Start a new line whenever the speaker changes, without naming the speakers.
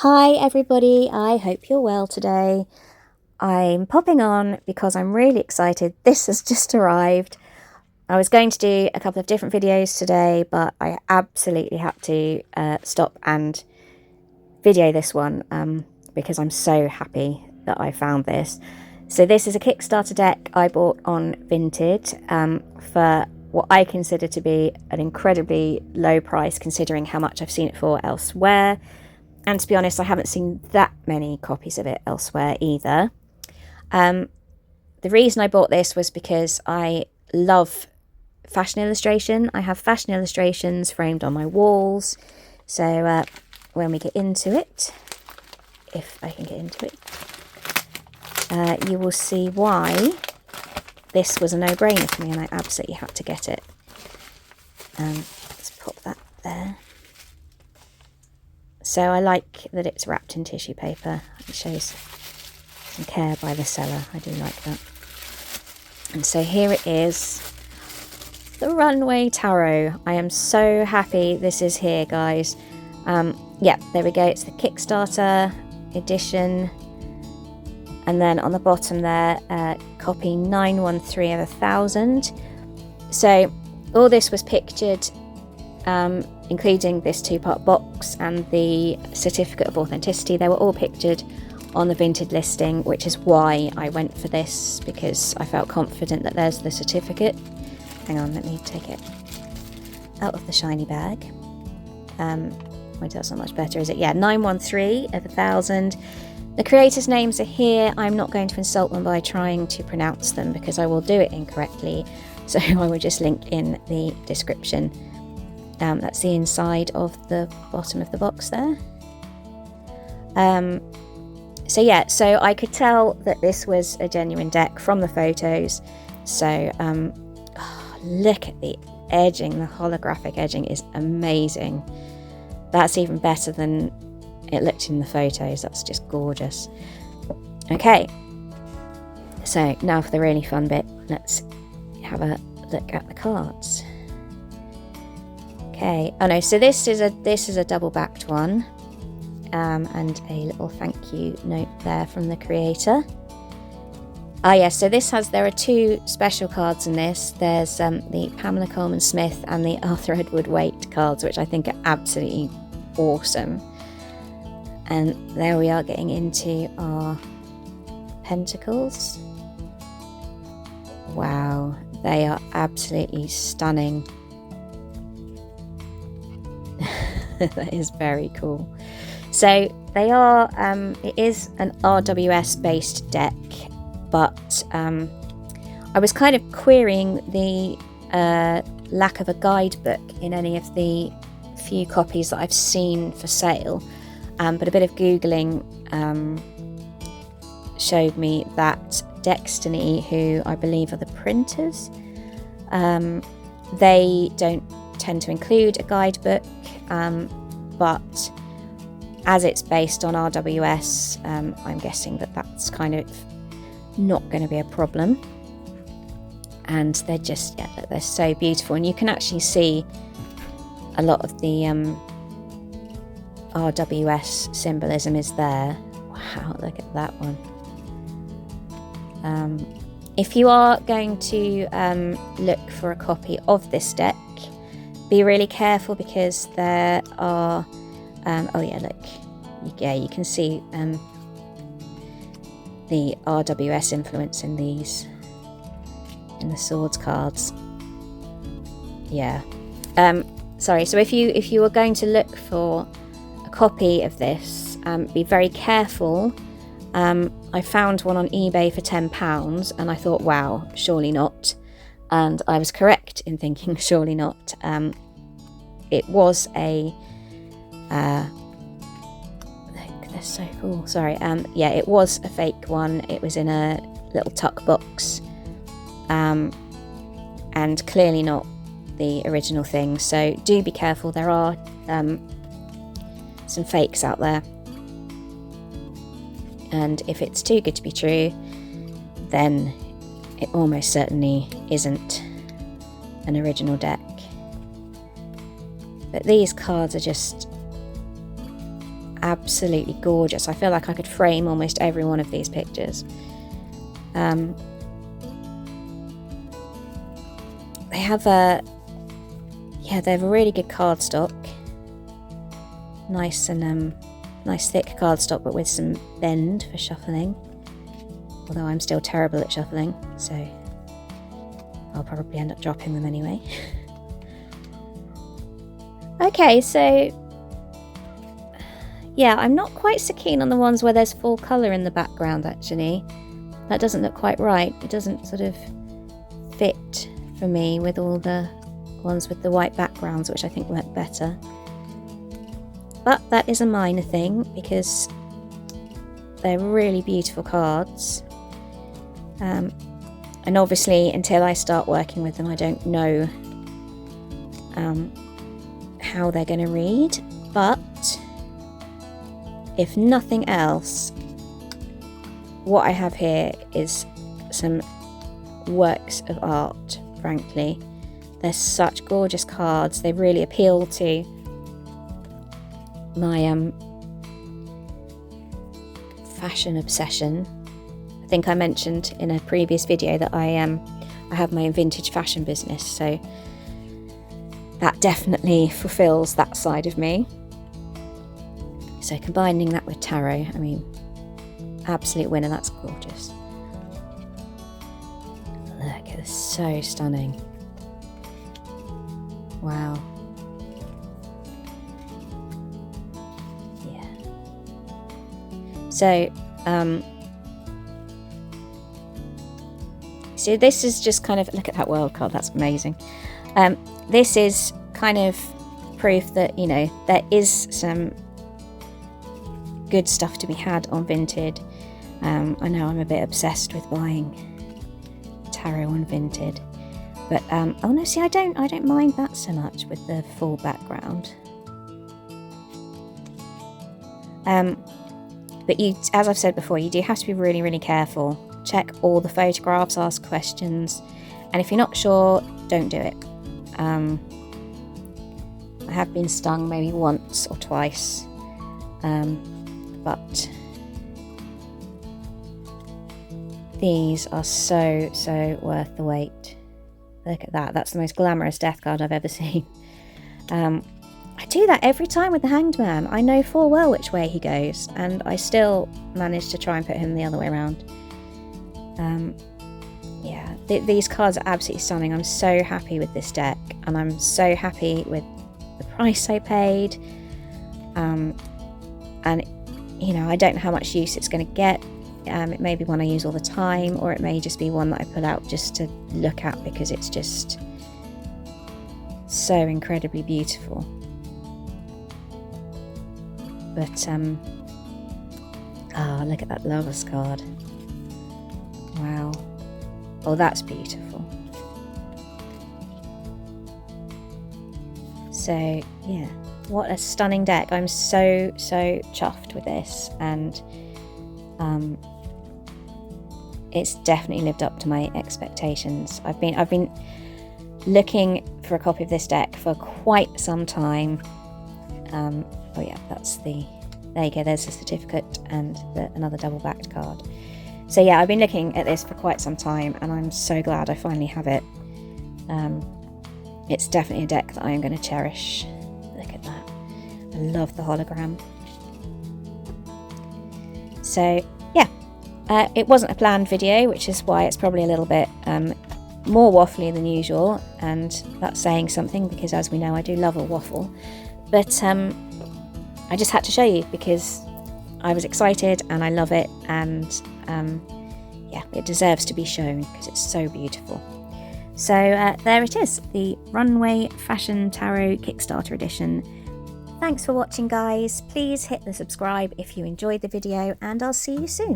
Hi everybody, I hope you're well today. I'm popping on because I'm really excited. This has just arrived. I was going to do a couple of different videos today, but I absolutely had to stop and video this one because I'm so happy that I found this. So this is a Kickstarter deck I bought on Vinted for what I consider to be an incredibly low price considering how much I've seen it for elsewhere. And to be honest, I haven't seen that many copies of it elsewhere either. The reason I bought this was because I love fashion illustration. I have fashion illustrations framed on my walls. So when we get into it, if I can get into it, you will see why this was a no-brainer for me and I absolutely had to get it. Let's pop that there. So I like that it's wrapped in tissue paper. It shows some care by the seller. I do like that. And so here it is, the Runway Tarot. I am so happy this is here, guys. Yeah, there we go. It's the Kickstarter edition. And then on the bottom there, copy 913 of 1,000. So all this was pictured, including this two-part box and the certificate of authenticity. They were all pictured on the Vinted listing, which is why I went for this, because I felt confident that there's the certificate. Hang on, let me take it out of the shiny bag. Wait, that's not much better, is it? Yeah, 913 of 1,000. The creators' names are here. I'm not going to insult them by trying to pronounce them because I will do it incorrectly. So I will just link in the description. That's the inside of the bottom of the box there. So yeah, so I could tell that this was a genuine deck from the photos. So look at the edging. The holographic edging is amazing. That's even better than it looked in the photos. That's just gorgeous. Okay, so now for the really fun bit. Let's have a look at the cards. Okay. Oh no, so this is a double-backed one, and a little thank you note there from the creator. Ah yes, so there are two special cards in this. There's the Pamela Coleman Smith and the Arthur Edward Waite cards, which I think are absolutely awesome. And there we are getting into our pentacles. Wow, they are absolutely stunning. That is very cool. So they are, it is an RWS based deck, but I was kind of querying the lack of a guidebook in any of the few copies that I've seen for sale, but a bit of Googling showed me that Deckstiny, who I believe are the printers, they don't tend to include a guidebook, but as it's based on RWS, I'm guessing that that's kind of not going to be a problem. And they're just, yeah, they're so beautiful, and you can actually see a lot of the RWS symbolism is there. Wow, look at that one. If you are going to look for a copy of this deck, be really careful because there are oh yeah, look, yeah, you can see the RWS influence in these, in the swords cards. Yeah. Sorry, so if you were going to look for a copy of this, be very careful. I found one on eBay for £10 and I thought, wow, surely not. And I was correct in thinking surely not. It was a they're so cool. Sorry. Yeah, it was a fake one. It was in a little tuck box, and clearly not the original thing. So do be careful. There are some fakes out there, and if it's too good to be true, then it almost certainly isn't an original deck. But these cards are just absolutely gorgeous. I feel like I could frame almost every one of these pictures. They have a really good cardstock. Nice and nice thick cardstock, but with some bend for shuffling. Although I'm still terrible at shuffling, so I'll probably end up dropping them anyway. Okay, so yeah, I'm not quite so keen on the ones where there's full colour in the background, actually. That doesn't look quite right. It doesn't sort of fit for me with all the ones with the white backgrounds, which I think work better. But that is a minor thing, because they're really beautiful cards. And obviously, until I start working with them, I don't know how they're going to read. But if nothing else, what I have here is some works of art, frankly. They're such gorgeous cards. They really appeal to my fashion obsession. I think I mentioned in a previous video that I have my own vintage fashion business, so that definitely fulfills that side of me. So combining that with tarot, I mean, absolute winner. That's gorgeous. Look, it's so stunning. Wow. Yeah. So, so this is just kind of, look at that world card, that's amazing. This is kind of proof that, you know, there is some good stuff to be had on Vinted. I know I'm a bit obsessed with buying tarot on Vinted, but oh no, see, I don't mind that so much with the full background. But you, as I've said before, you do have to be really, really careful. Check all the photographs, ask questions, and if you're not sure, don't do it. I have been stung maybe once or twice, but these are so worth the wait. Look at that. That's the most glamorous death card I've ever seen. I do that every time with the Hanged Man. I know full well which way he goes, and I still manage to try and put him the other way around. Yeah, these cards are absolutely stunning. I'm so happy with this deck, and I'm so happy with the price I paid. And, you know, I don't know how much use it's going to get. It may be one I use all the time, or it may just be one that I pull out just to look at because it's just so incredibly beautiful. But, oh, look at that Lover's card. Wow. Oh, that's beautiful. So, yeah, what a stunning deck. I'm so chuffed with this, and it's definitely lived up to my expectations. I've been looking for a copy of this deck for quite some time. Oh yeah, that's the, there you go, there's the certificate and another double-backed card. So yeah, I've been looking at this for quite some time, and I'm so glad I finally have it. It's definitely a deck that I am going to cherish. Look at that. I love the hologram. So yeah, it wasn't a planned video, which is why it's probably a little bit more waffly than usual, and that's saying something because, as we know, I do love a waffle. But I just had to show you because I was excited and I love it, and yeah, it deserves to be shown because it's so beautiful. So there it is, the Runway Fashion Tarot Kickstarter edition. Thanks for watching, guys. Please hit the subscribe if you enjoyed the video, and I'll see you soon.